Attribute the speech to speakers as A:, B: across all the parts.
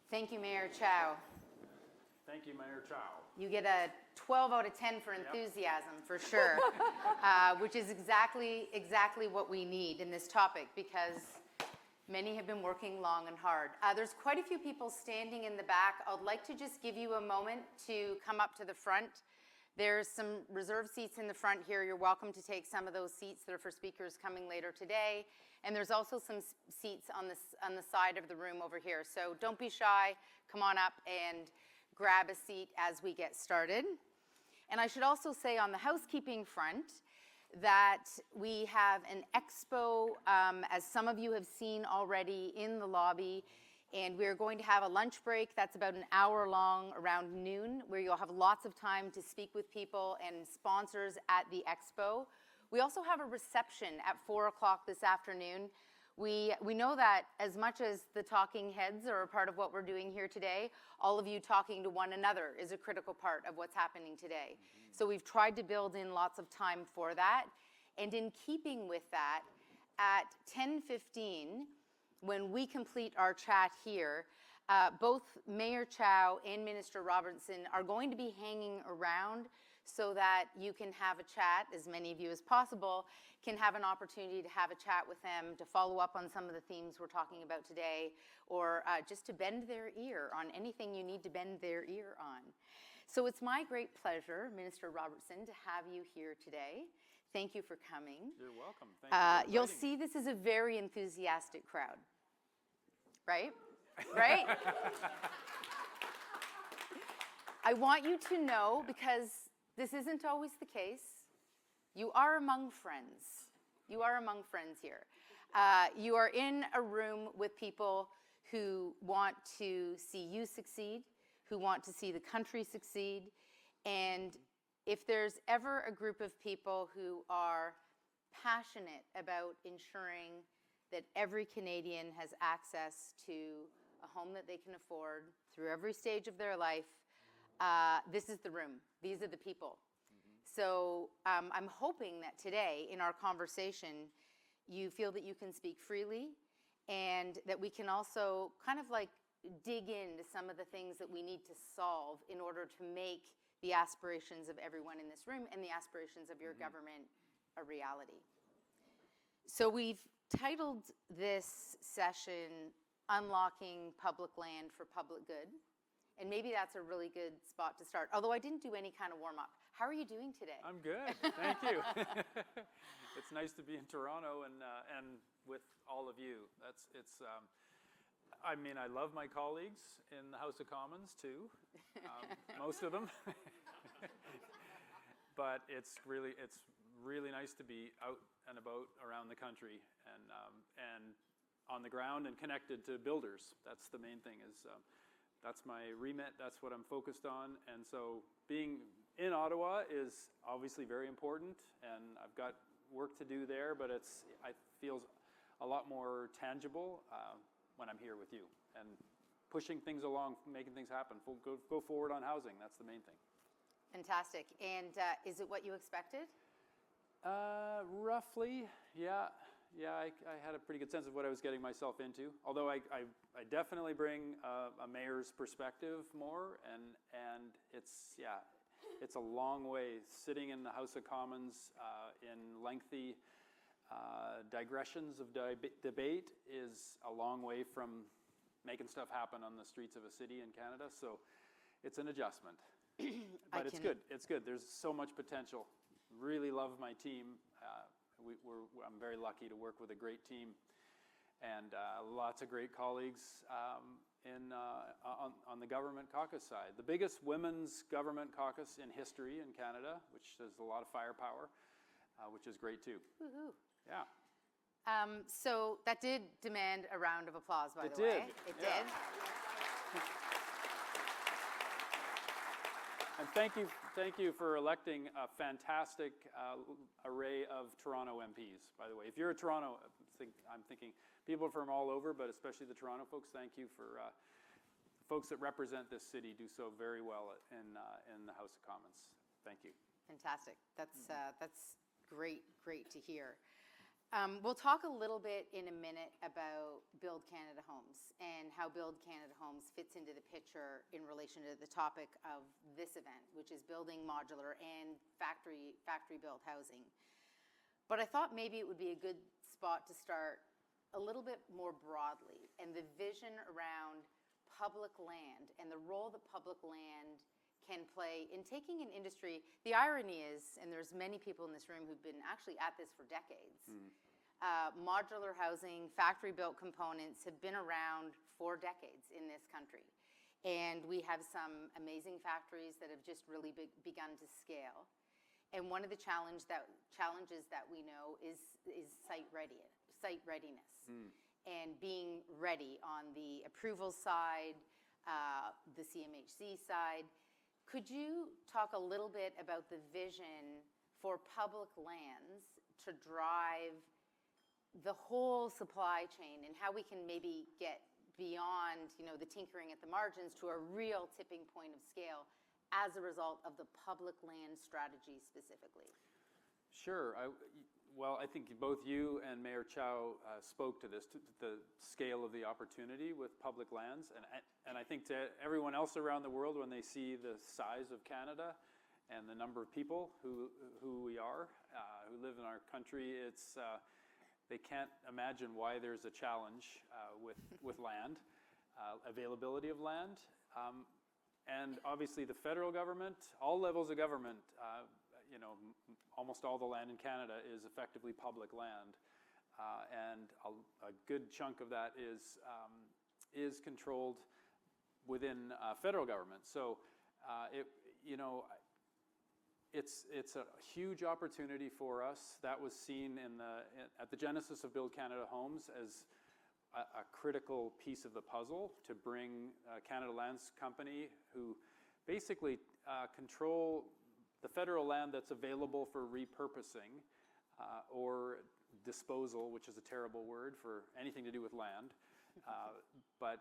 A: Thank you, Mayor Chow.
B: Thank you, Mayor Chow.
A: You get a 12 out of 10 for enthusiasm, for sure, which is exactly what we need in this topic, because many have been working long and hard. There's quite a few people standing in the back. I'd like to just give you a moment to come up to the front. There's some reserved seats in the front here. You're welcome to take some of those seats that are for speakers coming later today. And there's also some seats on the side of the room over here. So don't be shy. Come on up and grab a seat as we get started. And I should also say on the housekeeping front that we have an expo, as some of you have seen already, in the lobby. And we're going to have a lunch break that's about an hour long, around noon, where you'll have lots of time to speak with people and sponsors at the expo. We also have a reception at 4 o'clock this afternoon. We know that as much as the talking heads are a part of what we're doing here today, all of you talking to one another is a critical part of what's happening today. So we've tried to build in lots of time for that. And in keeping with that, at 10:15, when we complete our chat here, both Mayor Chow and Minister Robertson are going to be hanging around so that you can have a chat, as many of you as possible, can have an opportunity to have a chat with them, to follow up on some of the themes we're talking about today, or just to bend their ear on anything you need to bend their ear on. So it's my great pleasure, Minister Robertson, to have you here today. Thank you for coming.
B: You're welcome. Thank you for inviting
A: You'll
B: me.
A: see this is a very enthusiastic crowd, right? Right? I want you to know, because this isn't always the case, you are among friends. You are among friends here. You are in a room with people who want to see you succeed, who want to see the country succeed. And if there's ever a group of people who are passionate about ensuring that every Canadian has access to a home that they can afford through every stage of their life, this is the room. These are the people. So I'm hoping that today in our conversation, you feel that you can speak freely, and that we can also kind of like dig into some of the things that we need to solve in order to make the aspirations of everyone in this room and the aspirations of your government a reality. So we've titled this session, Unlocking Public Land for Public Good. And maybe that's a really good spot to start, although I didn't do any kind of warm-up. How are you doing today?
B: I'm good. Thank you. It's nice to be in Toronto and with all of you. I mean, I love my colleagues in the House of Commons too, most of them. But it's really nice to be out and about around the country and on the ground and connected to builders. That's the main thing. That's my remit. That's what I'm focused on. And so being in Ottawa is obviously very important, and I've got work to do there, but it feels a lot more tangible when I'm here with you and pushing things along, making things happen. Go forward on housing. That's the main thing.
A: Fantastic. And is it what you expected?
B: Roughly, yeah. Yeah, I had a pretty good sense of what I was getting myself into. Although I definitely bring a mayor's perspective more, and it's a long way. Sitting in the House of Commons in lengthy digressions of debate is a long way from making stuff happen on the streets of a city in Canada. So it's an adjustment, but it's good. It's good. There's so much potential. Really love my team. I'm very lucky to work with a great team and lots of great colleagues on the government caucus side. The biggest women's government caucus in history in Canada, which has a lot of firepower, which is great too.
A: Woohoo.
B: Yeah.
A: So that did demand a round of applause, by the way. It did.
B: And thank you for electing a fantastic array of Toronto MPs, by the way. If you're a Toronto, I'm thinking people from all over, but especially the Toronto folks, thank you for folks that represent this city do so very well in the House of Commons. Thank you.
A: Fantastic. That's great to hear. We'll talk a little bit in a minute about Build Canada Homes and how Build Canada Homes fits into the picture in relation to the topic of this event, which is building modular and factory-built housing. But I thought maybe it would be a good spot to start a little bit more broadly, and the vision around public land and the role that public land can play in taking an industry. The irony is, and there's many people in this room who've been actually at this for decades, modular housing, factory-built components have been around for decades in this country. And we have some amazing factories that have just really begun to scale. And one of the challenges that we know is site readiness. And being ready on the approval side, the CMHC side. Could you talk a little bit about the vision for public lands to drive the whole supply chain and how we can maybe get beyond, the tinkering at the margins to a real tipping point of scale as a result of the public land strategy specifically?
B: Sure. I think both you and Mayor Chow spoke to this, to the scale of the opportunity with public lands. And I think to everyone else around the world, when they see the size of Canada and the number of people who we are, who live in our country, they can't imagine why there's a challenge with land, availability of land. And obviously the federal government, all levels of government, almost all the land in Canada is effectively public land, and a good chunk of that is controlled within federal government. So it's a huge opportunity for us. That was seen at the genesis of Build Canada Homes as a critical piece of the puzzle to bring Canada Lands Company, who basically control the federal land that's available for repurposing or disposal, which is a terrible word for anything to do with land. But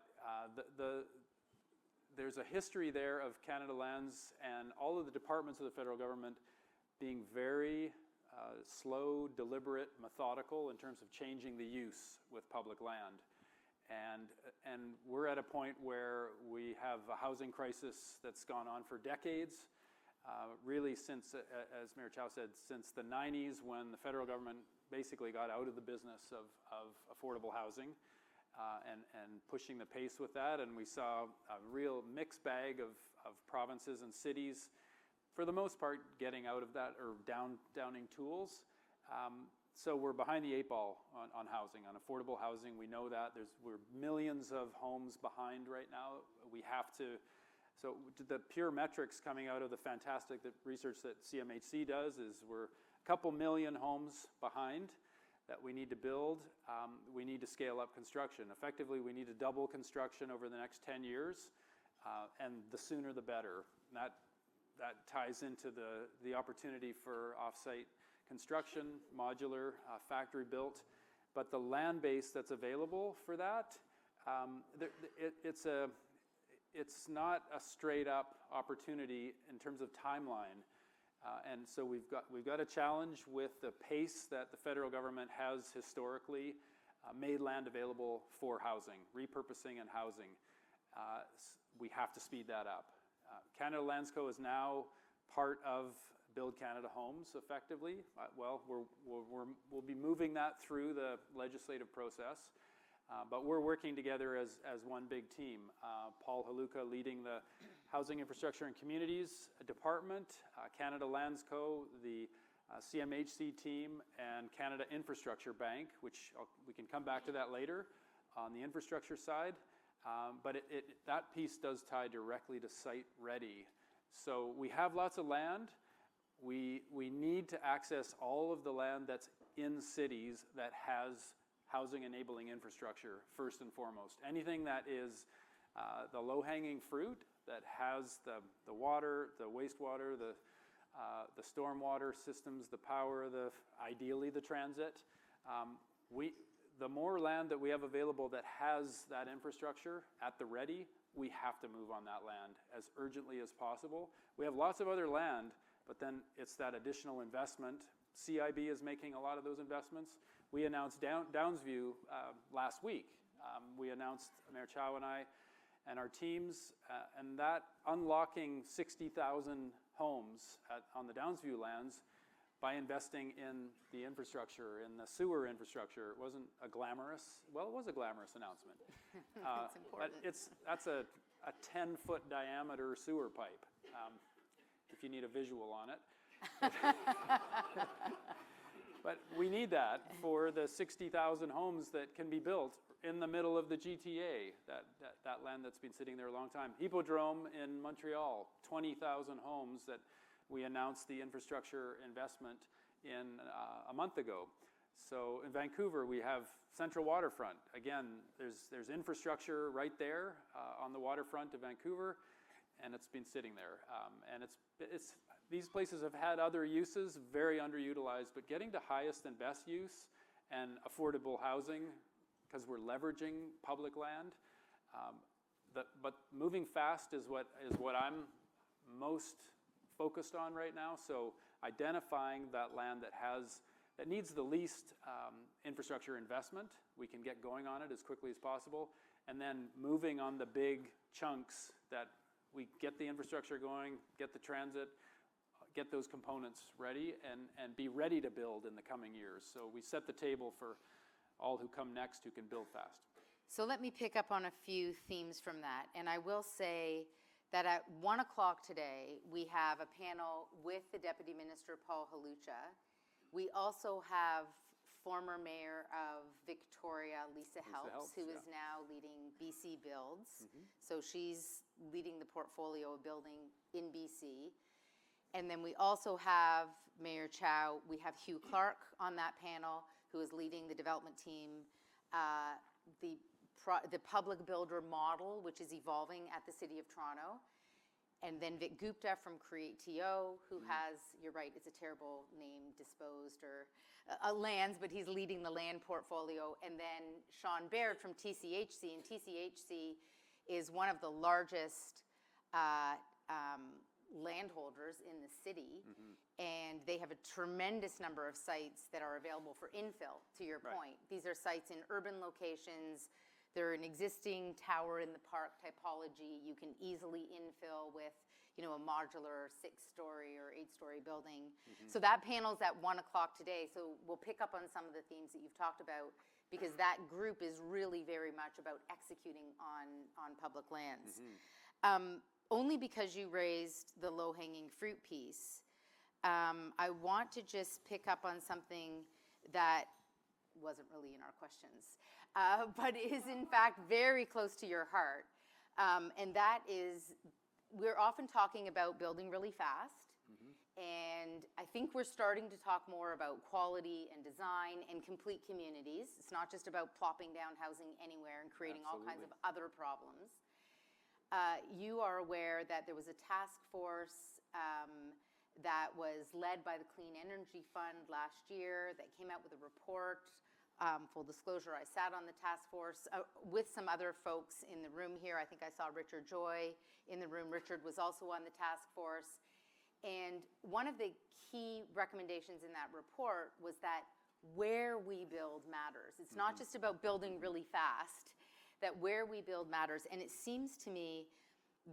B: there's a history there of Canada Lands and all of the departments of the federal government being very slow, deliberate, methodical in terms of changing the use with public land. And we're at a point where we have a housing crisis that's gone on for decades. Really since, as Mayor Chow said, since the 90s, when the federal government basically got out of the business of affordable housing and pushing the pace with that. And we saw a real mixed bag of provinces and cities, for the most part, getting out of that or downing tools. So we're behind the eight ball on housing, on affordable housing. We know that. We're millions of homes behind right now. We have to. So the pure metrics coming out of the fantastic research that CMHC does is we're a couple million homes behind that we need to build. We need to scale up construction. Effectively, we need to double construction over the next 10 years, and the sooner the better. That ties into the opportunity for off-site construction, modular, factory built. But the land base that's available for that, it's not a straight up opportunity in terms of timeline. And so we've got a challenge with the pace that the federal government has historically made land available for housing, repurposing and housing. We have to speed that up. Canada Lands Co. is now part of Build Canada Homes, effectively. We'll be moving that through the legislative process. But we're working together as one big team. Paul Haluka leading the Housing Infrastructure and Communities Department, Canada Lands Co., the CMHC team, and Canada Infrastructure Bank, which we can come back to that later on the infrastructure side. But that piece does tie directly to site ready. So we have lots of land. We need to access all of the land that's in cities that has housing enabling infrastructure first and foremost. Anything that is the low-hanging fruit that has the water, the wastewater, the stormwater systems, the power, ideally the transit. The more land that we have available that has that infrastructure at the ready, we have to move on that land as urgently as possible. We have lots of other land, but then it's that additional investment CIB is making a lot of those investments. We announced Downsview last week. We announced, Mayor Chow and I and our teams, and that unlocking 60,000 homes on the Downsview lands by investing in the infrastructure, in the sewer infrastructure. It wasn't a glamorous, well, it was a glamorous announcement.
A: It's important.
B: But that's a 10-foot diameter sewer pipe, if you need a visual on it. But we need that for the 60,000 homes that can be built in the middle of the GTA, that land that's been sitting there a long time. Hippodrome in Montreal, 20,000 homes that we announced the infrastructure investment in a month ago. So in Vancouver, we have Central Waterfront. Again, there's infrastructure right there on the waterfront of Vancouver, and it's been sitting there. And it's these places have had other uses, very underutilized, but getting to highest and best use and affordable housing, because we're leveraging public land. But moving fast is what I'm most focused on right now. So identifying that land that needs the least infrastructure investment, we can get going on it as quickly as possible, and then moving on the big chunks that we get the infrastructure going, get the transit, get those components ready, and be ready to build in the coming years. So we set the table for all who come next who can build fast.
A: So let me pick up on a few themes from that. And I will say that at 1 o'clock today, we have a panel with the Deputy Minister, Paul Halucha. We also have former Mayor of Victoria, Lisa Helps, who is now leading BC Builds. So she's leading the portfolio of building in BC. And then we also have Mayor Chow. We have Hugh Clark on that panel, who is leading the development team, the public builder model, which is evolving at the City of Toronto. And then Vic Gupta from Create.to, who has, you're right, it's a terrible name, disposed or lands, but he's leading the land portfolio. And then Sean Baird from TCHC, and TCHC is one of the largest landholders in the city, and they have a tremendous number of sites that are available for infill, to your point. These are sites in urban locations. They're an existing tower in the park typology. You can easily infill with, a modular 6-story or 8-story building. So that panel's at 1 o'clock today. So we'll pick up on some of the themes that you've talked about, because that group is really very much about executing on public lands. Only because you raised the low-hanging fruit piece, I want to just pick up on something that wasn't really in our questions, but is in fact very close to your heart. And that is, we're often talking about building really fast. And I think we're starting to talk more about quality and design and complete communities. It's not just about plopping down housing anywhere and creating all kinds of other problems. You are aware that there was a task force that was led by the Clean Energy Fund last year that came out with a report. Full disclosure, I sat on the task force with some other folks in the room here. I think I saw Richard Joy in the room. Richard was also on the task force. And one of the key recommendations in that report was that where we build matters. It's not just about building really fast, that where we build matters. And it seems to me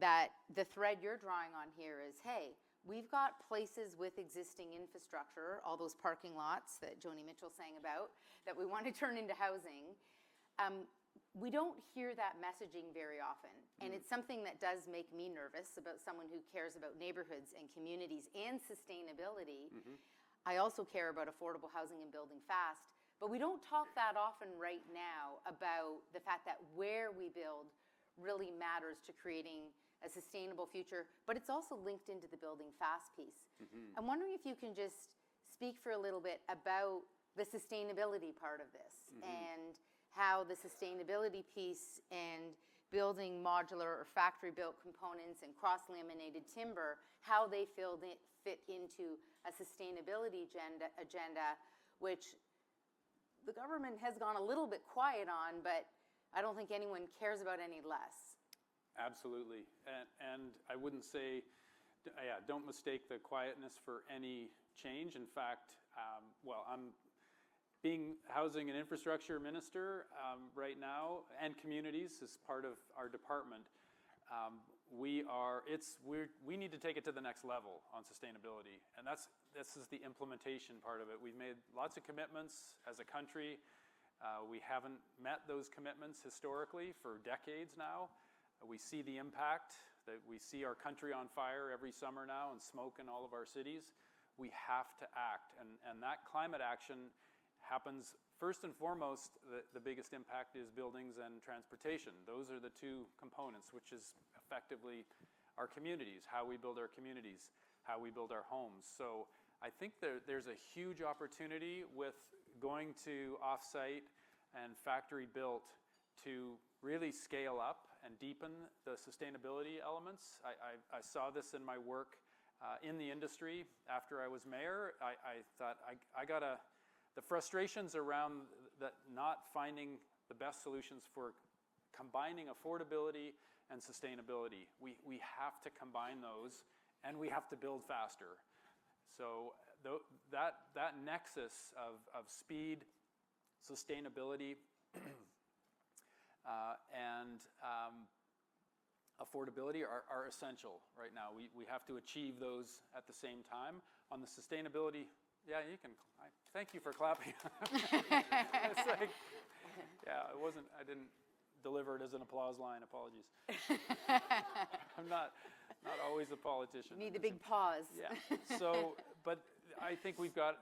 A: that the thread you're drawing on here is, hey, we've got places with existing infrastructure, all those parking lots that Joni Mitchell sang about, that we want to turn into housing. We don't hear that messaging very often. And it's something that does make me nervous about someone who cares about neighborhoods and communities and sustainability. I also care about affordable housing and building fast. But we don't talk that often right now about the fact that where we build really matters to creating a sustainable future, but it's also linked into the building fast piece. I'm wondering if you can just speak for a little bit about the sustainability part of this and how the sustainability piece and building modular or factory-built components and cross-laminated timber, how they fit into a sustainability agenda, which the government has gone a little bit quiet on, but I don't think anyone cares about any less.
B: Absolutely. And I wouldn't say, don't mistake the quietness for any change. In fact, well, I'm being Housing and Infrastructure Minister right now, and communities is part of our department. We need to take it to the next level on sustainability, and this is the implementation part of it. We've made lots of commitments as a country. We haven't met those commitments historically for decades now. We see the impact, that we see our country on fire every summer now and smoke in all of our cities. We have to act, and that climate action happens first and foremost. The biggest impact is buildings and transportation. Those are the two components, which is effectively our communities, how we build our communities, how we build our homes. So I think there's a huge opportunity with going to off-site and factory built to really scale up and deepen the sustainability elements. I saw this in my work in the industry after I was mayor. I thought I gotta, the frustrations around not finding the best solutions for combining affordability and sustainability. We have to combine those, and we have to build faster. So that nexus of speed, sustainability, and affordability are essential right now. We have to achieve those at the same time. On the sustainability, yeah, you can. Thank you for clapping. It's like, yeah, I didn't deliver it as an applause line. Apologies. I'm not always a politician.
A: You need the big pause.
B: Yeah. So, but I think we got.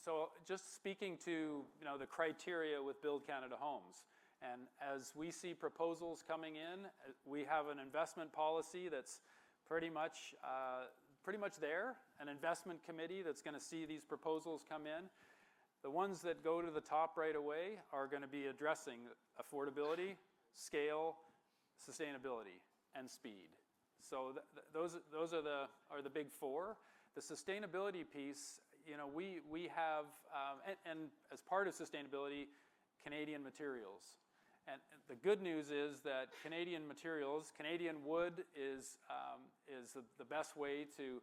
B: So, just speaking to the criteria with Build Canada Homes, and as we see proposals coming in, we have an investment policy that's pretty much there. An investment committee that's going to see these proposals come in. The ones that go to the top right away are going to be addressing affordability, scale, sustainability, and speed. So those are the big four. The sustainability piece, we have, and as part of sustainability, Canadian materials. And the good news is that Canadian materials, Canadian wood is the best way to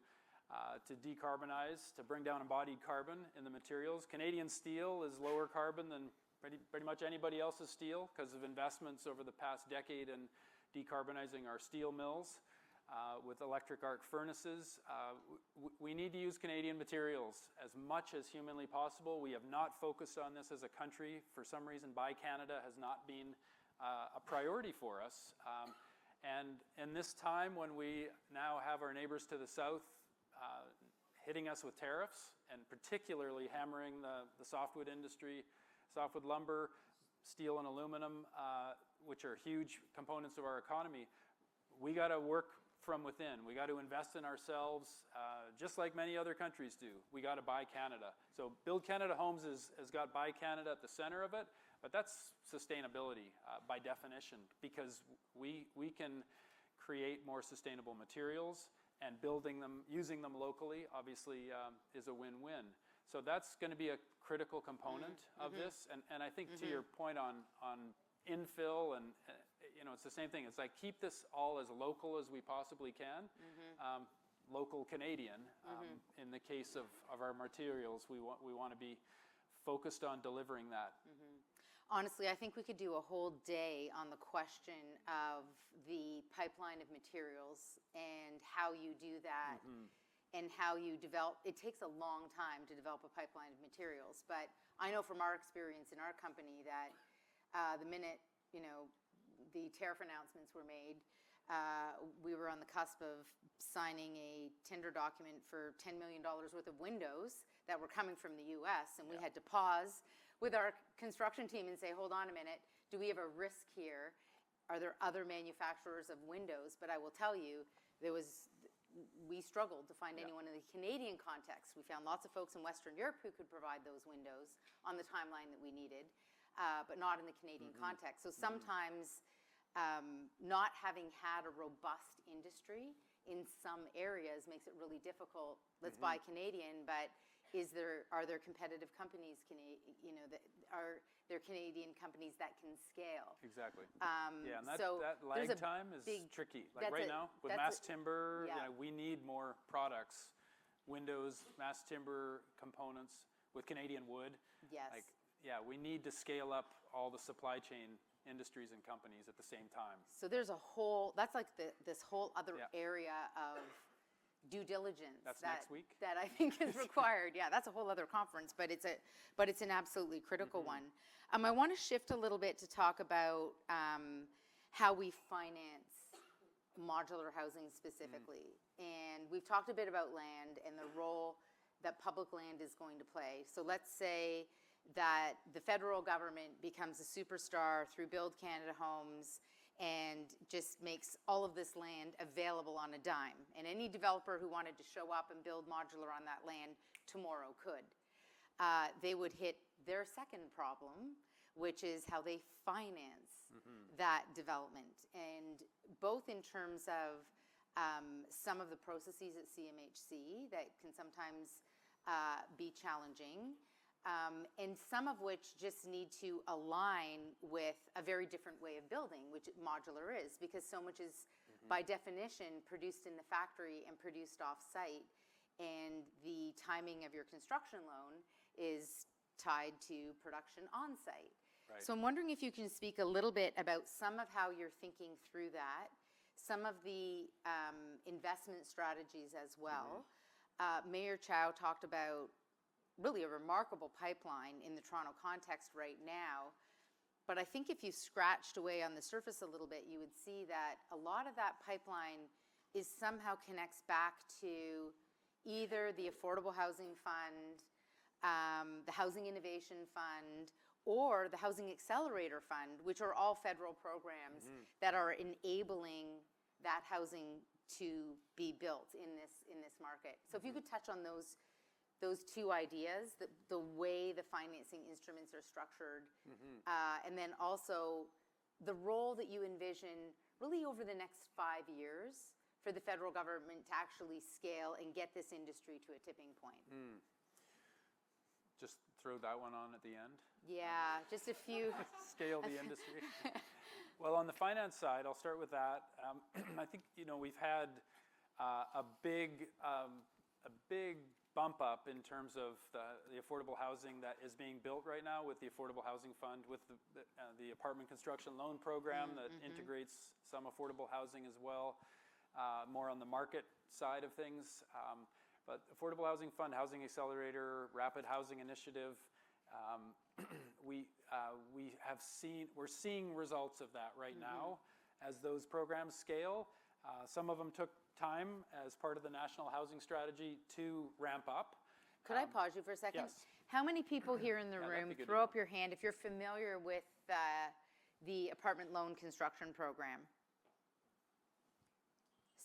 B: decarbonize, to bring down embodied carbon in the materials. Canadian steel is lower carbon than pretty much anybody else's steel because of investments over the past decade in decarbonizing our steel mills with electric arc furnaces. We need to use Canadian materials as much as humanly possible. We have not focused on this as a country. For some reason, Buy Canada has not been a priority for us. And in this time when we now have our neighbors to the south hitting us with tariffs, and particularly hammering the softwood industry, softwood lumber, steel and aluminum, which are huge components of our economy, we got to work from within. We got to invest in ourselves, just like many other countries do. We got to Buy Canada. So Build Canada Homes has got Buy Canada at the center of it, but that's sustainability by definition, because we can create more sustainable materials, and building them, using them locally, obviously is a win-win. So that's going to be a critical component of this. And I think to your point on infill, and it's the same thing. It's like, keep this all as local as we possibly can. Local Canadian. In the case of our materials, we want to be focused on delivering that.
A: Honestly, I think we could do a whole day on the question of the pipeline of materials and how you do that and how you develop. It takes a long time to develop a pipeline of materials, but I know from our experience in our company that the minute, the tariff announcements were made, we were on the cusp of signing a tender document for $10 million worth of windows that were coming from the US, and we had to pause with our construction team and say, hold on a minute, do we have a risk here? Are there other manufacturers of windows? But I will tell you, we struggled to find anyone in the Canadian context. We found lots of folks in Western Europe who could provide those windows on the timeline that we needed, but not in the Canadian context. So sometimes not having had a robust industry in some areas makes it really difficult. Let's buy Canadian, but are there competitive companies, are there Canadian companies that can scale?
B: Exactly. And that lag time is tricky. Like right now, with mass timber, we need more products windows, mass timber components with Canadian wood.
A: Yes.
B: Like, yeah, we need to scale up all the supply chain industries and companies at the same time.
A: So there's a whole, that's like this whole other
B: Yeah.
A: area of due diligence.
B: That's
A: that,
B: next week?
A: That I think is required. Yeah, that's a whole other conference, but it's an absolutely critical one. I want to shift a little bit to talk about how we finance modular housing specifically. And we've talked a bit about land and the role that public land is going to play. So let's say that the federal government becomes a superstar through Build Canada Homes and just makes all of this land available on a dime. And any developer who wanted to show up and build modular on that land tomorrow could. They would hit their second problem, which is how they finance that development. And both in terms of some of the processes at CMHC that can sometimes be challenging, and some of which just need to align with a very different way of building, which modular is, because so much is, by definition, produced in the factory and produced off-site, and the timing of your construction loan is tied to production on-site.
B: Right.
A: So I'm wondering if you can speak a little bit about some of how you're thinking through that, some of the investment strategies as well. Mayor Chow talked about really a remarkable pipeline in the Toronto context right now. But I think if you scratched away on the surface a little bit, you would see that a lot of that pipeline is somehow connects back to either the Affordable Housing Fund, the Housing Innovation Fund, or the Housing Accelerator Fund, which are all federal programs that are enabling that housing to be built in this market. So if you could touch on those two ideas, the way the financing instruments are structured, and then also the role that you envision really over the next 5 years for the federal government to actually scale and get this industry to a tipping point.
B: Just throw that one on at the end.
A: Yeah, just a few.
B: Scale the industry. Well, on the finance side, I'll start with that. I think we've had a big bump up in terms of the affordable housing that is being built right now with the Affordable Housing Fund, with the apartment construction loan program that integrates some affordable housing as well, more on the market side of things. But Affordable Housing Fund, Housing Accelerator, Rapid Housing Initiative, we're seeing results of that right now as those programs scale. Some of them took time as part of the National Housing Strategy to ramp up.
A: Could I pause you for a second?
B: Yes.
A: How many people here in the room,
B: that'd be good
A: throw
B: to
A: up your hand if you're familiar with the apartment loan construction program?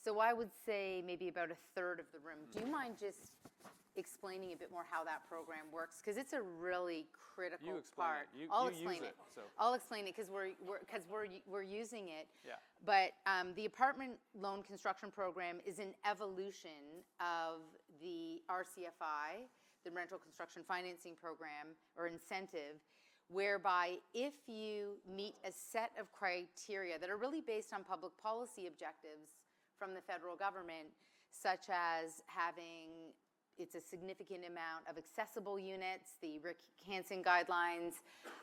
A: So I would say maybe about a third of the room. Do you mind just explaining a bit more how that program works? Because it's a really critical
B: You explain
A: part.
B: it.
A: I'll
B: You
A: explain
B: use
A: it.
B: so.
A: I'll explain it because we're using it.
B: Yeah.
A: But the apartment loan construction program is an evolution of the RCFI, the Rental Construction Financing Program or incentive, whereby if you meet a set of criteria that are really based on public policy objectives from the federal government, such as having it's a significant amount of accessible units, the Rick Hansen guidelines,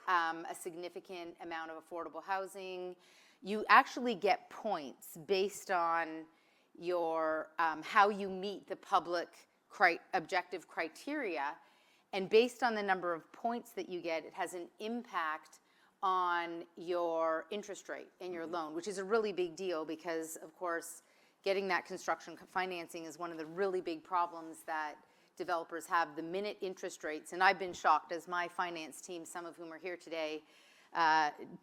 A: a significant amount of affordable housing. You actually get points based on your how you meet the public objective criteria, and based on the number of points that you get, it has an impact on your interest rate and your loan, which is a really big deal because, of course, getting that construction financing is one of the really big problems that developers have. The minute interest rates, and I've been shocked as my finance team, some of whom are here today,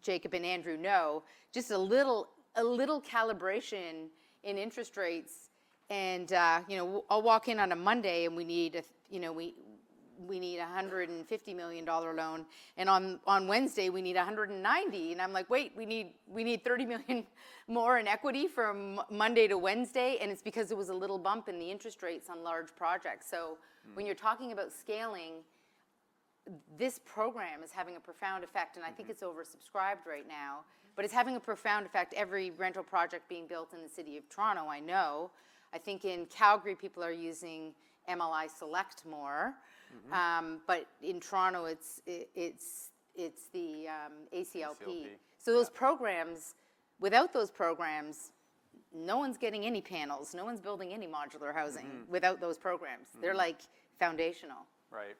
A: Jacob and Andrew know, just a little calibration in interest rates, and I'll walk in on a Monday and we need we need a $150 million loan, and on Wednesday we need 190, and I'm like, wait, we need 30 million more in equity from Monday to Wednesday, and it's because there was a little bump in the interest rates on large projects. So when you're talking about scaling, this program is having a profound effect, and I think it's oversubscribed right now, but it's having a profound effect. Every rental project being built in the city of Toronto, I know. I think in Calgary people are using MLI Select more. But in Toronto, it's the ACLP. So those programs, without those programs, no one's getting any panels. No one's building any modular housing without those programs. They're like foundational.
B: Right.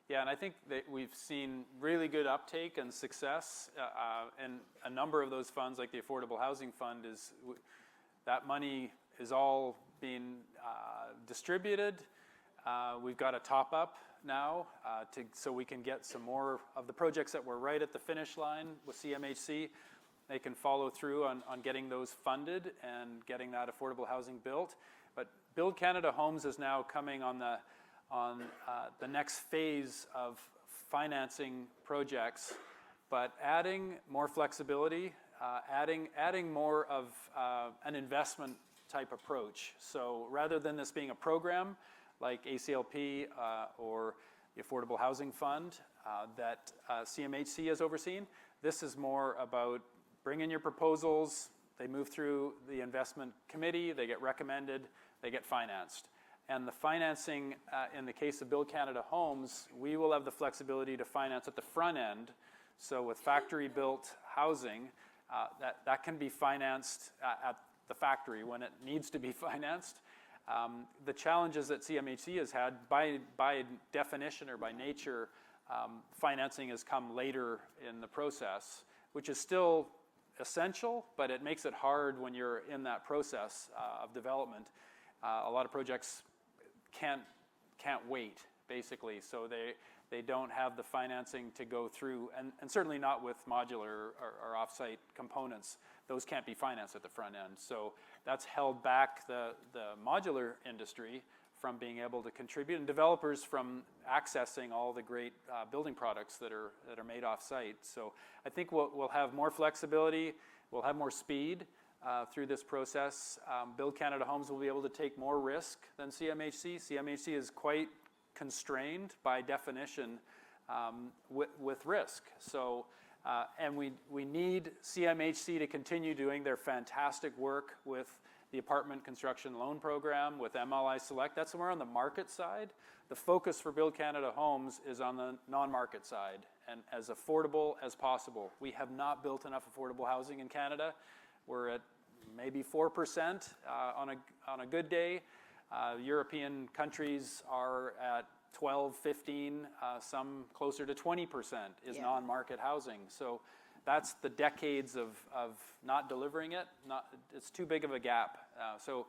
B: Yeah, and I think that we've seen really good uptake and success, and a number of those funds, like the Affordable Housing Fund, that money is all being distributed. We've got a top-up now so we can get some more of the projects that were right at the finish line with CMHC. They can follow through on getting those funded and getting that affordable housing built. But Build Canada Homes is now coming on the next phase of financing projects, but adding more flexibility, adding more of an investment type approach. So rather than this being a program like ACLP or the Affordable Housing Fund that CMHC has overseen, this is more about bring in your proposals, they move through the investment committee, they get recommended, they get financed. And the financing, in the case of Build Canada Homes, we will have the flexibility to finance at the front end. So with factory-built housing, that can be financed at the factory when it needs to be financed. The challenges that CMHC has had, by definition or by nature, financing has come later in the process, which is still essential, but it makes it hard when you're in that process of development. A lot of projects can't wait, basically, so they don't have the financing to go through, and certainly not with modular or off-site components. Those can't be financed at the front end. So that's held back the modular industry from being able to contribute, and developers from accessing all the great building products that are made off-site. So I think we'll have more flexibility, we'll have more speed through this process. Build Canada Homes will be able to take more risk than CMHC. CMHC is quite constrained by definition with risk. So, and we need CMHC to continue doing their fantastic work with the apartment construction loan program, with MLI Select. That's more on the market side. The focus for Build Canada Homes is on the non-market side and as affordable as possible. We have not built enough affordable housing in Canada. We're at maybe 4% on a good day. European countries are at 12, 15, some closer to 20% is non-market housing. So that's the decades of not delivering it. It's too big of a gap. So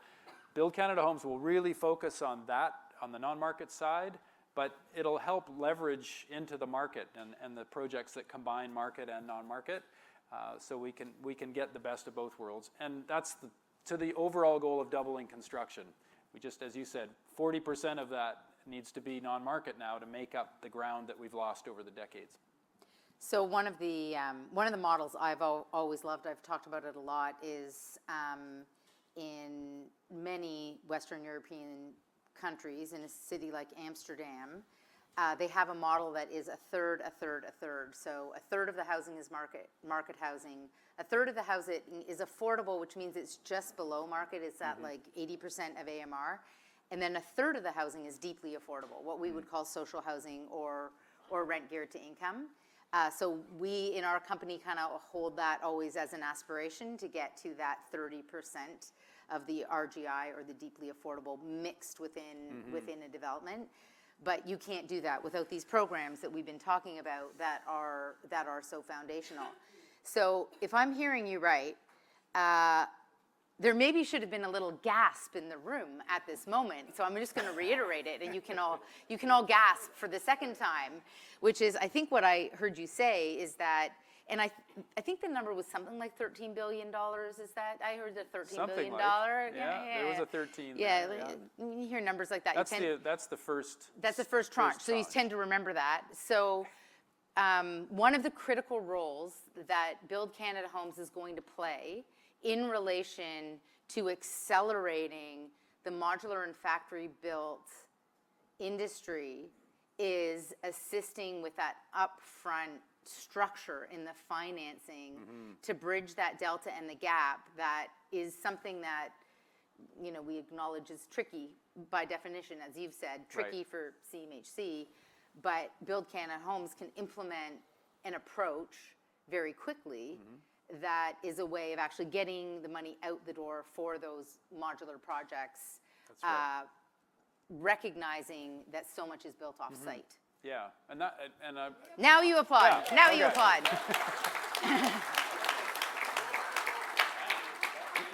B: Build Canada Homes will really focus on that, on the non-market side, but it'll help leverage into the market and the projects that combine market and non-market. So we can get the best of both worlds. And that's to the overall goal of doubling construction. We just, as you said, 40% of that needs to be non-market now to make up the ground that we've lost over the decades.
A: So one of the models I've always loved, I've talked about it a lot, is in many Western European countries, in a city like Amsterdam, they have a model that is a third, a third, a third. So a third of the housing is market housing. A third of the housing is affordable, which means it's just below market. It's at like 80% of AMR. And then a third of the housing is deeply affordable, what we would call social housing or rent geared to income. So we, in our company, kind of hold that always as an aspiration to get to that 30% of the RGI, or the deeply affordable, mixed within a development. But you can't do that without these programs that we've been talking about that are so foundational. So if I'm hearing you right, there maybe should have been a little gasp in the room at this moment. So I'm just going to reiterate it, and you can all gasp for the second time, which is, I think what I heard you say is that, and I think the number was something like $13 billion. Is that, I heard the $13 billion.
B: Yeah, there was a 13.
A: Yeah, when you hear numbers like that,
B: that's the first.
A: That's the first tranche. So you tend to remember that. So one of the critical roles that Build Canada Homes is going to play in relation to accelerating the modular and factory-built industry is assisting with that upfront structure in the financing to bridge that delta and the gap. That is something that we acknowledge is tricky by definition, as you've said, tricky
B: Right.
A: for CMHC, but Build Canada Homes can implement an approach very quickly that is a way of actually getting the money out the door for those modular projects,
B: That's right.
A: recognizing that so much is built off-site.
B: Yeah, and
A: Now you applaud.
B: Yeah,
A: Now you
B: okay.
A: applaud.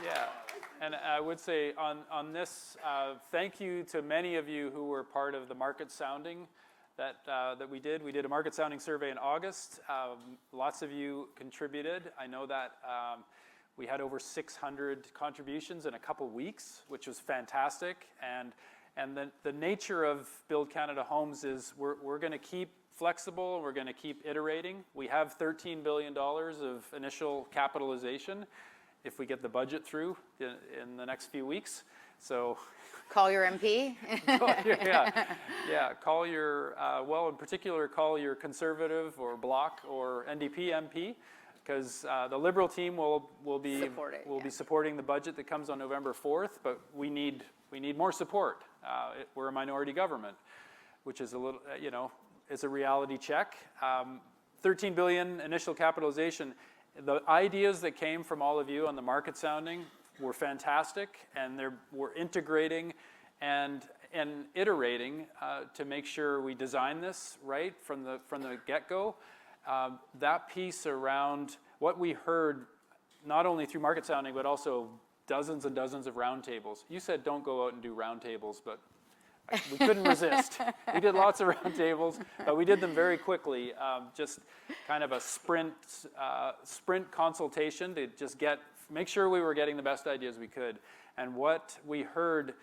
B: yeah, and I would say on this, thank you to many of you who were part of the market sounding that we did. We did a market sounding survey in August. Lots of you contributed. I know that we had over 600 contributions in a couple weeks, which was fantastic. And the nature of Build Canada Homes is we're going to keep flexible. We're going to keep iterating. We have $13 billion of initial capitalization if we get the budget through in the next few weeks. So
A: Call your MP.
B: Call your, in particular, call your Conservative or Bloc or NDP MP, because the Liberal team will be supporting the budget that comes on November 4th, but we need more support. We're a minority government, which is a little, is a reality check. 13 billion initial capitalization. The ideas that came from all of you on the market sounding were fantastic, and we're integrating and iterating to make sure we design this right from the get-go. That piece around what we heard, not only through market sounding, but also dozens and dozens of roundtables. You said don't go out and do roundtables, but we couldn't resist. We did lots of roundtables, but we did them very quickly. Just kind of a sprint consultation to just make sure we were getting the best ideas we could. And what we heard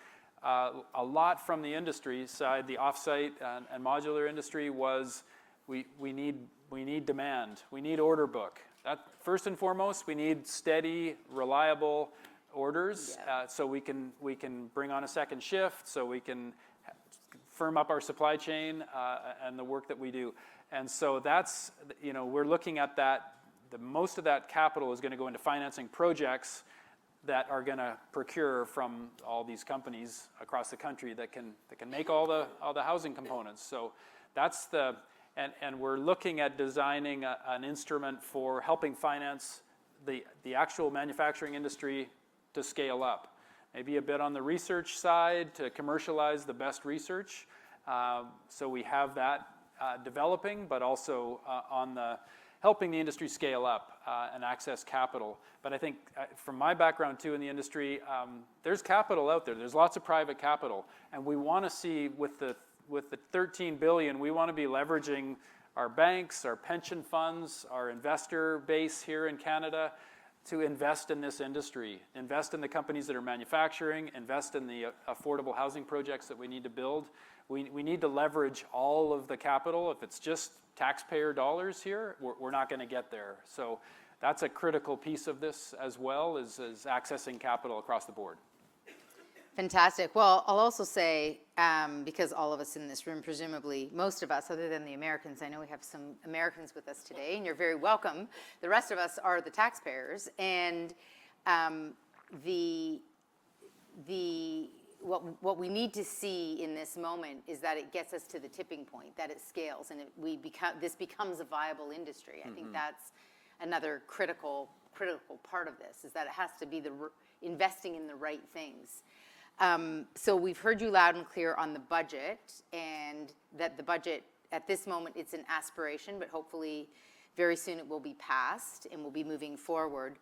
B: a lot from the industry side, the offsite and modular industry, was we need demand. We need order book. That, first and foremost, we need steady, reliable orders, so we can bring on a second shift, so we can firm up our supply chain and the work that we do. And so that's, we're looking at that. Most of that capital is going to go into financing projects that are going to procure from all these companies across the country that can make all the housing components. So that's and we're looking at designing an instrument for helping finance the actual manufacturing industry to scale up. Maybe a bit on the research side to commercialize the best research. So we have that developing, but also on the helping the industry scale up and access capital. But I think from my background too in the industry, there's capital out there. There's lots of private capital, and we want to see with the 13 billion, we want to be leveraging our banks, our pension funds, our investor base here in Canada to invest in this industry, invest in the companies that are manufacturing, invest in the affordable housing projects that we need to build. We need to leverage all of the capital. If it's just taxpayer dollars here, we're not going to get there. So that's a critical piece of this as well, is accessing capital across the board.
A: Fantastic. Well, I'll also say, because all of us in this room, presumably most of us, other than the Americans, I know we have some Americans with us today, and you're very welcome. The rest of us are the taxpayers, and what we need to see in this moment is that it gets us to the tipping point, that it scales, and this becomes a viable industry. I think that's another critical part of this, is that it has to be investing in the right things. So we've heard you loud and clear on the budget, and that the budget, at this moment, it's an aspiration, but hopefully very soon it will be passed and we'll be moving forward.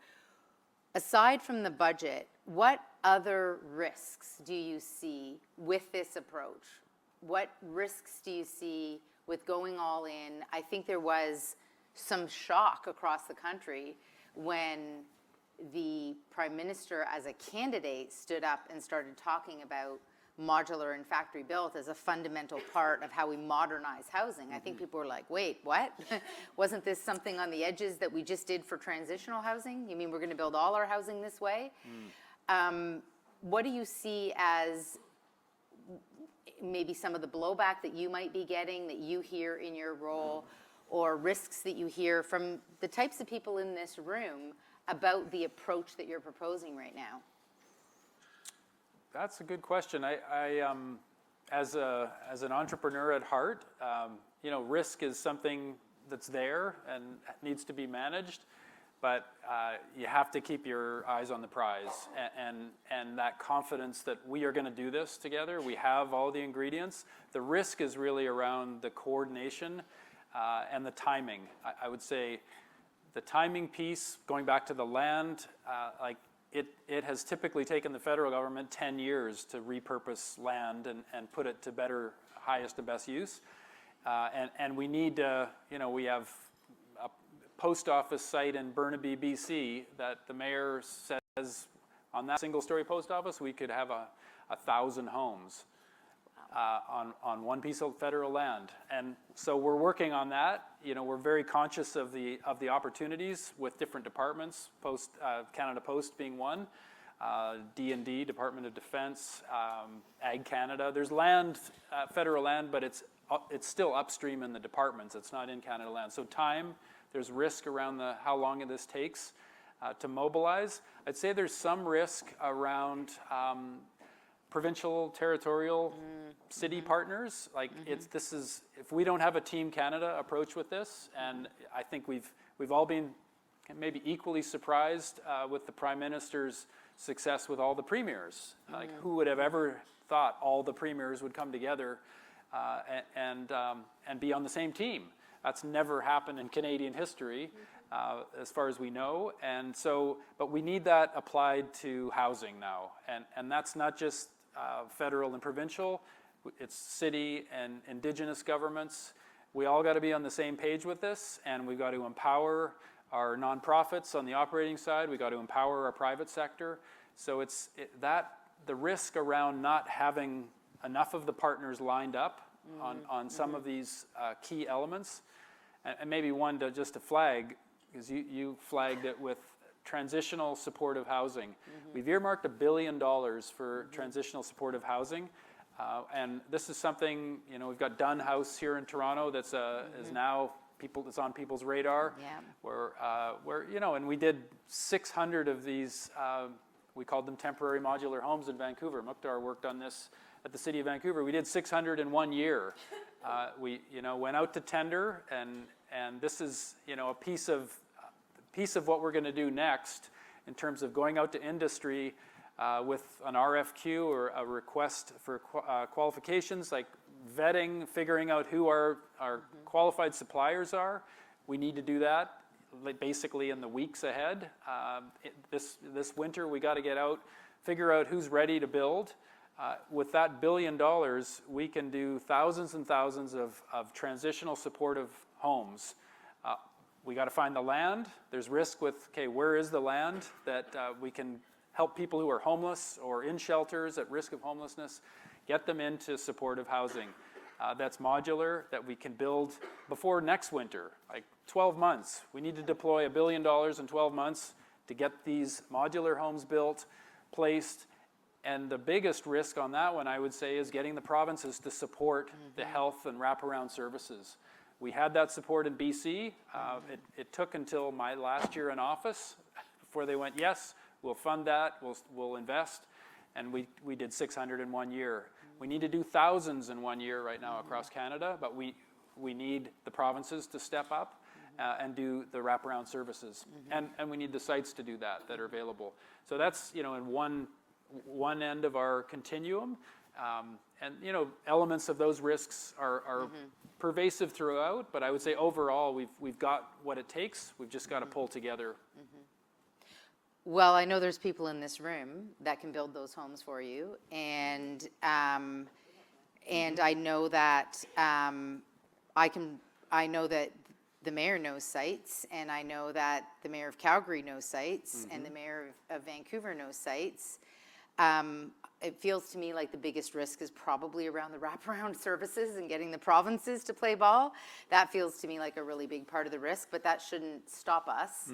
A: Aside from the budget, what other risks do you see with this approach? What risks do you see with going all in? I think there was some shock across the country when the Prime Minister as a candidate stood up and started talking about modular and factory built as a fundamental part of how we modernize housing. I think people were like, wait, what? Wasn't this something on the edges that we just did for transitional housing? You mean we're going to build all our housing this way? What do you see as maybe some of the blowback that you might be getting, that you hear in your role, or risks that you hear from the types of people in this room about the approach that you're proposing right now?
B: That's a good question. As an entrepreneur at heart, risk is something that's there and needs to be managed, but you have to keep your eyes on the prize and that confidence that we are going to do this together. We have all the ingredients. The risk is really around the coordination and the timing. I would say the timing piece, going back to the land, it has typically taken the federal government 10 years to repurpose land and put it to better, highest and best use. And we need to, we have a post office site in Burnaby, BC that the mayor says on that single-story post office we could have 1,000 homes on one piece of federal land. And so we're working on that. We're very conscious of the opportunities with different departments, Canada Post being one, D&D, Department of Defense, Ag Canada. There's land, federal land, but it's still upstream in the departments. It's not in Canada land. So there's risk around how long this takes to mobilize. I'd say there's some risk around provincial, territorial, city partners. If we don't have a Team Canada approach with this, and I think we've all been maybe equally surprised with the Prime Minister's success with all the premiers. Who would have ever thought all the premiers would come together and be on the same team? That's never happened in Canadian history, as far as we know. And so, but we need that applied to housing now, and that's not just federal and provincial. It's city and Indigenous governments. We all got to be on the same page with this, and we've got to empower our nonprofits on the operating side. We've got to empower our private sector. So the risk around not having enough of the partners lined up on some of these key elements, and maybe one just to flag, because you flagged it with transitional supportive housing. We've earmarked $1 billion for transitional supportive housing, and this is something, we've got Dunn House here in Toronto that's is now that's on people's radar. Yeah. And we did 600 of these. We called them temporary modular homes in Vancouver. Mukhtar worked on this at the City of Vancouver. We did 600 in 1 year. We went out to tender, and this is a piece of what we're going to do next in terms of going out to industry with an RFQ or a request for qualifications, like vetting, figuring out who our qualified suppliers are. We need to do that basically in the weeks ahead. This winter we got to get out, figure out who's ready to build. With that $1 billion, we can do thousands and thousands of transitional supportive homes. We got to find the land. There's risk with, where is the land that we can help people who are homeless or in shelters at risk of homelessness, get them into supportive housing. That's modular, that we can build before next winter, like 12 months. We need to deploy $1 billion in 12 months to get these modular homes built, placed. And the biggest risk on that one, I would say, is getting the provinces to support the health and wraparound services. We had that support in BC. It took until my last year in office before they went, yes, we'll fund that, we'll invest. And we did 600 in 1 year. We need to do thousands in 1 year right now across Canada, but we need the provinces to step up and do the wraparound services. And we need the sites to do that are available. So that's, in one end of our continuum. And elements of those risks are pervasive throughout, but I would say overall we've got what it takes. We've just got to pull together.
A: Well, I know there's people in this room that can build those homes for you, and I know that I know that the mayor knows sites, and I know that the mayor of Calgary knows sites, and the mayor of Vancouver knows sites. It feels to me like the biggest risk is probably around the wraparound services and getting the provinces to play ball. That feels to me like a really big part of the risk, but that shouldn't stop us.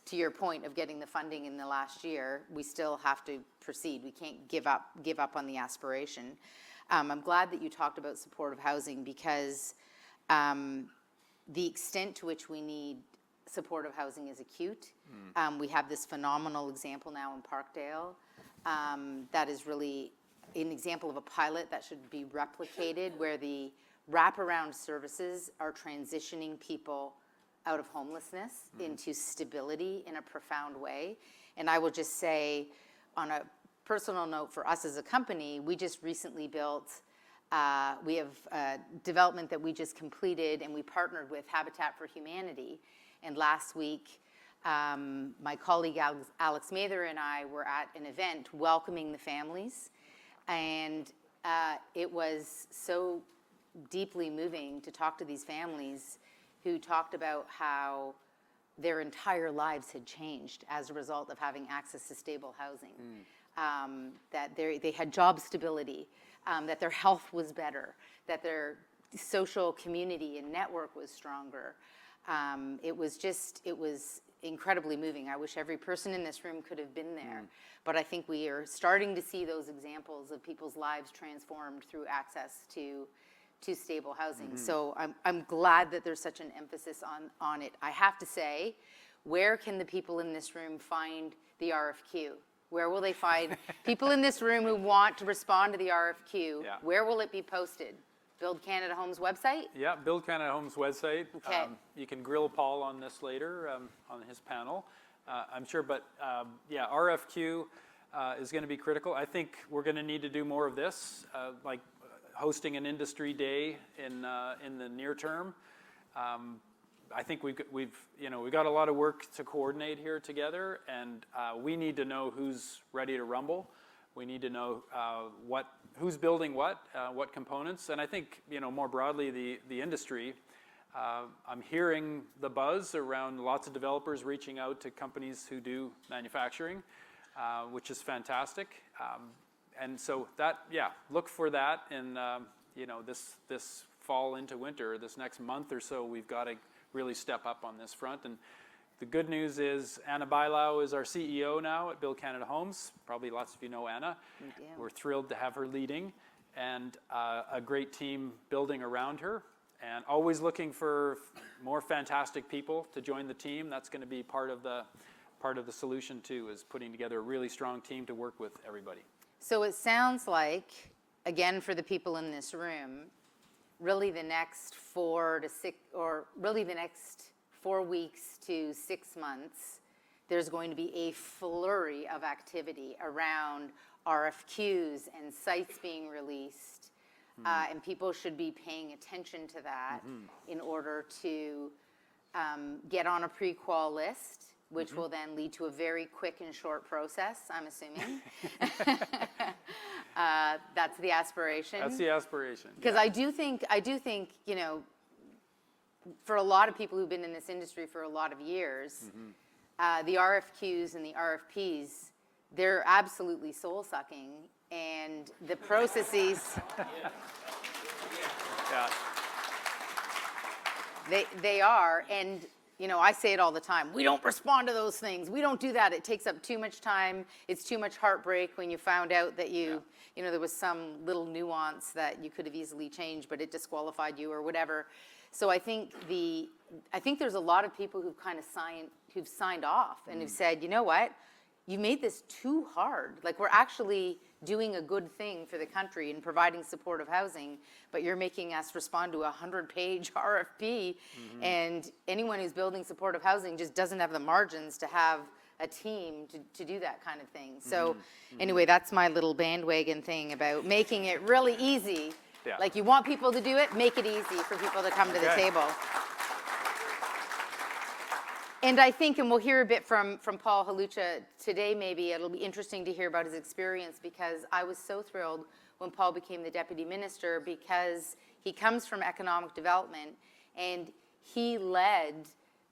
A: To your point of getting the funding in the last year, we still have to proceed. We can't give up on the aspiration. I'm glad that you talked about supportive housing, because the extent to which we need supportive housing is acute. We have this phenomenal example now in Parkdale that is really an example of a pilot that should be replicated, where the wraparound services are transitioning people out of homelessness into stability in a profound way. And I will just say, on a personal note, for us as a company, we just recently built, we have a development that we just completed, and we partnered with Habitat for Humanity. And last week, my colleague Alex Mather and I were at an event welcoming the families. And it was so deeply moving to talk to these families who talked about how their entire lives had changed as a result of having access to stable housing. That they had job stability, that their health was better, that their social community and network was stronger. It was incredibly moving. I wish every person in this room could have been there. But I think we are starting to see those examples of people's lives transformed through access to stable housing. So I'm glad that there's such an emphasis on it. I have to say, where can the people in this room find the RFQ? Where will they find people in this room who want to respond to the RFQ?
B: Yeah.
A: Where will it be posted? Build Canada Homes website?
B: Yeah, Build Canada Homes website.
A: Okay.
B: You can grill Paul on this later on his panel, I'm sure. But yeah, RFQ is going to be critical. I think we're going to need to do more of this, like hosting an industry day in the near term. I think we've got a lot of work to coordinate here together, and we need to know who's ready to rumble. We need to know who's building what components, and I think more broadly the industry. I'm hearing the buzz around lots of developers reaching out to companies who do manufacturing, which is fantastic. And so look for that in this fall into winter, this next month or so. We've got to really step up on this front. And the good news is Anna Bailau is our CEO now at Build Canada Homes. Probably lots of you know Anna. We're thrilled to have her leading, and a great team building around her, and always looking for more fantastic people to join the team. That's going to be part of the solution too, is putting together a really strong team to work with everybody.
A: So it sounds like, again, for the people in this room, really the next 4 weeks to 6 months, there's going to be a flurry of activity around RFQs and sites being released. And people should be paying attention to that in order to get on a pre-qual list, which will then lead to a very quick and short process, I'm assuming. That's the aspiration.
B: That's the aspiration.
A: Because I do think, for a lot of people who've been in this industry for a lot of years, the RFQs and the RFPs, they're absolutely soul-sucking, and the processes, they are, and I say it all the time. We don't respond to those things. We don't do that. It takes up too much time. It's too much heartbreak when you found out that there was some little nuance that you could have easily changed, but it disqualified you or whatever. So I think there's a lot of people who've signed off and who've said, you know what, you made this too hard. Like, we're actually doing a good thing for the country and providing supportive housing, but you're making us respond to a 100-page RFP, and anyone who's building supportive housing just doesn't have the margins to have a team to do that kind of thing. So anyway, that's my little bandwagon thing about making it really easy.
B: Yeah.
A: Like, you want people to do it, make it easy for people to come to the table. And I think, and we'll hear a bit from Paul Halucha today, maybe it'll be interesting to hear about his experience, because I was so thrilled when Paul became the deputy minister, because he comes from economic development and he led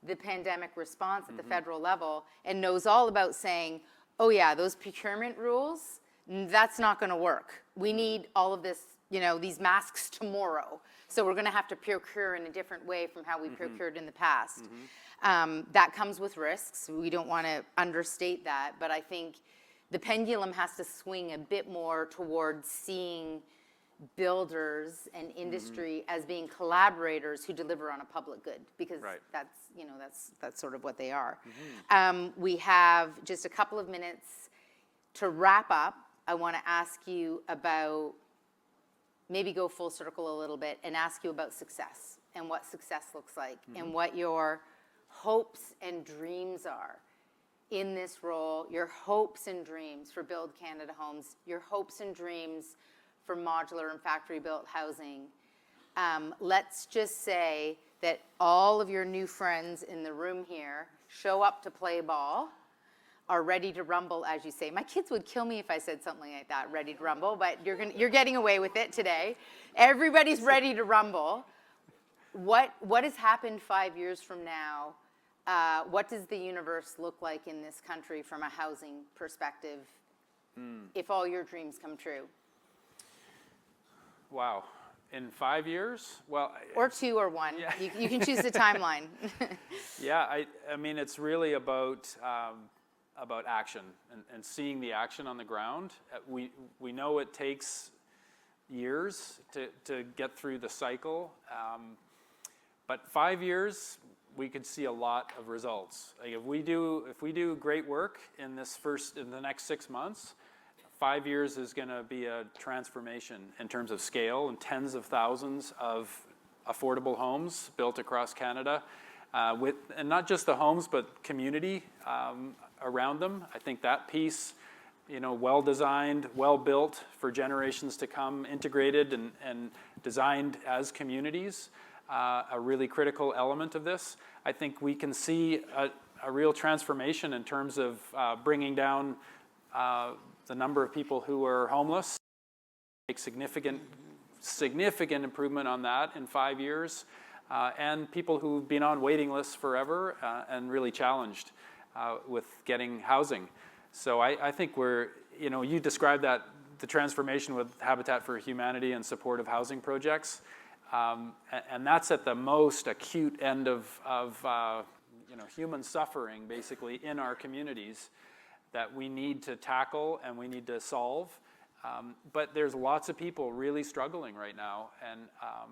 A: the pandemic response at the federal level and knows all about saying, oh yeah, those procurement rules, that's not going to work. We need all of this, these masks tomorrow. So we're going to have to procure in a different way from how we procured in the past. That comes with risks. We don't want to understate that, but I think the pendulum has to swing a bit more towards seeing builders and industry as being collaborators who deliver on a public good, because
B: Right.
A: that's sort of what they are. We have just a couple of minutes to wrap up. I want to ask you about, maybe go full circle a little bit and ask you about success and what success looks like and what your hopes and dreams are in this role, your hopes and dreams for Build Canada Homes, your hopes and dreams for modular and factory-built housing. Let's just say that all of your new friends in the room here show up to play ball, are ready to rumble, as you say. My kids would kill me if I said something like that, ready to rumble, but you're getting away with it today. Everybody's ready to rumble. What has happened 5 years from now? What does the universe look like in this country from a housing perspective if all your dreams come true?
B: Wow. In 5 years? Well,
A: or 2 or 1.
B: Yeah.
A: You can choose the timeline.
B: Yeah, I mean, it's really about action and seeing the action on the ground. We know it takes years to get through the cycle, but 5 years, we could see a lot of results. Like if we do great work in the next 6 months, 5 years is going to be a transformation in terms of scale, and tens of thousands of affordable homes built across Canada, and not just the homes, but community around them. I think that piece, well designed, well built for generations to come, integrated and designed as communities, a really critical element of this. I think we can see a real transformation in terms of bringing down the number of people who are homeless, make significant improvement on that in 5 years, and people who've been on waiting lists forever and really challenged with getting housing. So I think you described that, the transformation with Habitat for Humanity and supportive housing projects, and that's at the most acute end of human suffering, basically, in our communities that we need to tackle and we need to solve. But there's lots of people really struggling right now, and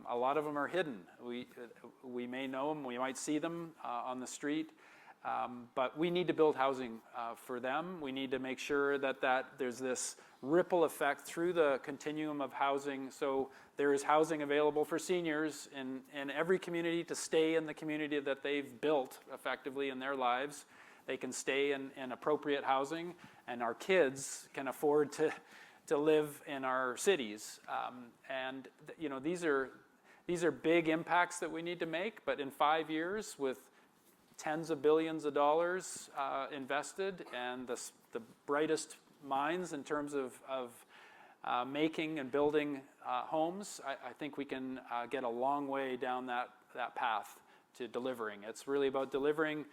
B: a lot of them are hidden. We may know them, we might see them on the street, but we need to build housing for them. We need to make sure that there's this ripple effect through the continuum of housing, so there is housing available for seniors in every community to stay in the community that they've built effectively in their lives. They can stay in appropriate housing, and our kids can afford to live in our cities. And these are big impacts that we need to make, but in 5 years, with tens of billions of dollars invested and the brightest minds in terms of making and building homes, I think we can get a long way down that path to delivering. It's really about delivering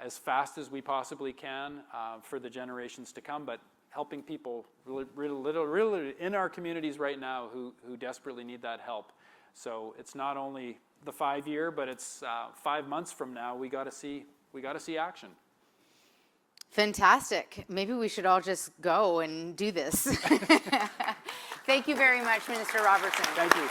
B: as fast as we possibly can for the generations to come, but helping people really in our communities right now who desperately need that help. So it's not only the 5 year, but it's 5 months from now. We got to see action.
A: Fantastic. Maybe we should all just go and do this. Thank you very much, Minister Robertson.
B: Thank you.